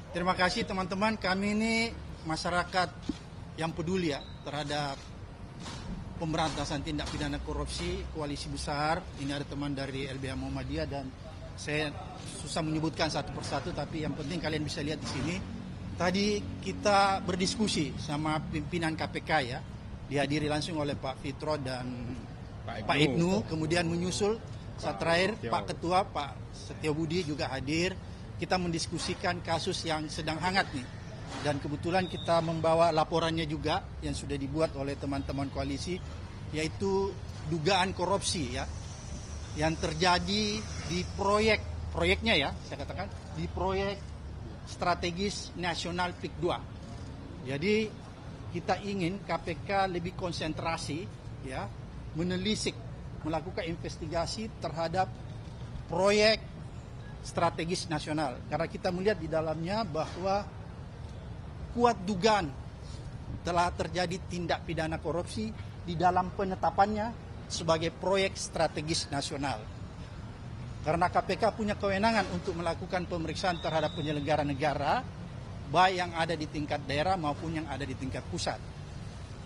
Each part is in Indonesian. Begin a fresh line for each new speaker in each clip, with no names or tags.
Terima kasih teman-teman. Kami ini masyarakat yang peduli ya terhadap pemberantasan tindak pidana korupsi, koalisi besar. Ini ada teman dari LBH Muhammadiyah dan saya susah menyebutkan satu persatu, tapi yang penting kalian bisa lihat di sini. Tadi kita berdiskusi sama pimpinan KPK ya, dihadiri langsung oleh Pak Fitro dan Pak Ibnu. Kemudian menyusul saat terakhir Pak Ketua, Pak Setio Budi juga hadir. Kita mendiskusikan kasus yang sedang hangat nih. Dan kebetulan kita membawa laporannya juga yang sudah dibuat oleh teman-teman koalisi, yaitu dugaan korupsi ya yang terjadi di proyeknya ya, saya katakan di proyek strategis nasional PIK 2. Jadi kita ingin KPK lebih konsentrasi ya, menelisik, melakukan investigasi terhadap proyek strategis nasional, karena kita melihat di dalamnya bahwa kuat dugaan telah terjadi tindak pidana korupsi di dalam penetapannya sebagai proyek strategis nasional. Karena KPK punya kewenangan untuk melakukan pemeriksaan terhadap penyelenggara negara, baik yang ada di tingkat daerah maupun yang ada di tingkat pusat.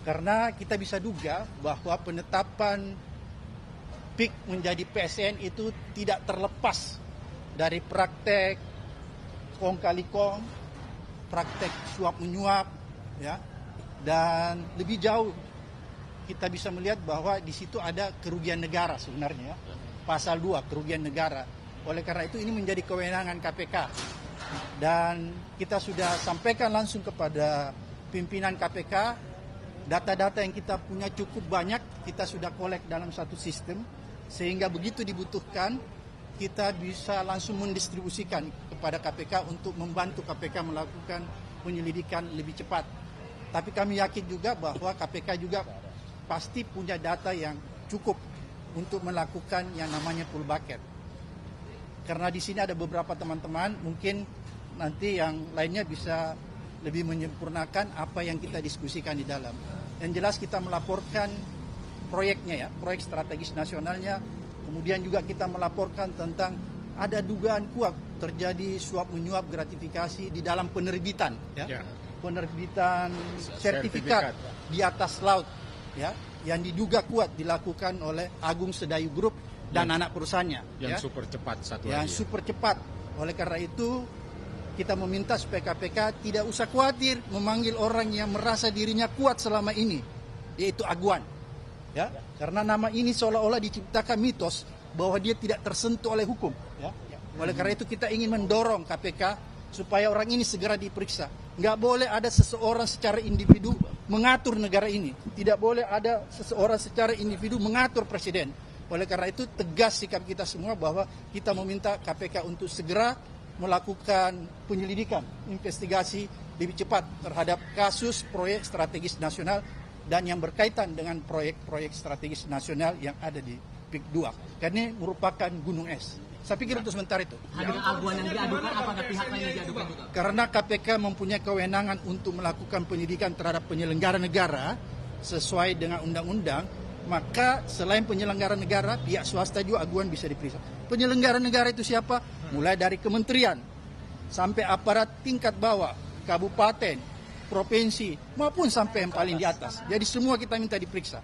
Karena kita bisa duga bahwa penetapan PIK menjadi PSN itu tidak terlepas dari praktek kong kali kong, praktek suap menyuap, ya, dan lebih jauh kita bisa melihat bahwa di situ ada kerugian negara sebenarnya, ya. Pasal 2 kerugian negara. Oleh karena itu ini menjadi kewenangan KPK dan kita sudah sampaikan langsung kepada pimpinan KPK. Data-data yang kita punya cukup banyak, kita sudah kolek dalam satu sistem sehingga begitu dibutuhkan kita bisa langsung mendistribusikan kepada KPK untuk membantu KPK melakukan penyelidikan lebih cepat. Tapi kami yakin juga bahwa KPK juga pasti punya data yang cukup untuk melakukan yang namanya full bucket. Karena di sini ada beberapa teman-teman, mungkin nanti yang lainnya bisa lebih menyempurnakan apa yang kita diskusikan di dalam. Yang jelas kita melaporkan proyeknya ya, proyek strategis nasionalnya. Kemudian juga kita melaporkan tentang ada dugaan kuat terjadi suap menyuap gratifikasi di dalam penerbitan ya. Penerbitan sertifikat di atas laut ya, yang diduga kuat dilakukan oleh Agung Sedayu Group dan anak perusahaannya
yang
ya.
Super cepat satu
yang
lagi.
Super cepat. Oleh karena itu kita meminta supaya KPK tidak usah khawatir memanggil orang yang merasa dirinya kuat selama ini, yaitu Aguan. Ya, karena nama ini seolah-olah diciptakan mitos bahwa dia tidak tersentuh oleh hukum. Ya. Oleh karena itu kita ingin mendorong KPK supaya orang ini segera diperiksa. Nggak boleh ada seseorang secara individu mengatur negara ini. Tidak boleh ada seseorang secara individu mengatur presiden. Oleh karena itu tegas sikap kita semua bahwa kita meminta KPK untuk segera melakukan penyelidikan, investigasi lebih cepat terhadap kasus proyek strategis nasional dan yang berkaitan dengan proyek-proyek strategis nasional yang ada di PIK 2. Karena ini merupakan gunung es. Saya pikir untuk sementara itu.
Ada aguan yang diadukan, apakah pihak lain yang diadukan juga?
Karena KPK mempunyai kewenangan untuk melakukan penyidikan terhadap penyelenggara negara sesuai dengan undang-undang, maka selain penyelenggara negara, pihak swasta juga aguan bisa diperiksa. Penyelenggara negara itu siapa? Mulai dari kementerian sampai aparat tingkat bawah, kabupaten, provinsi, maupun sampai yang paling di atas. Jadi semua kita minta diperiksa.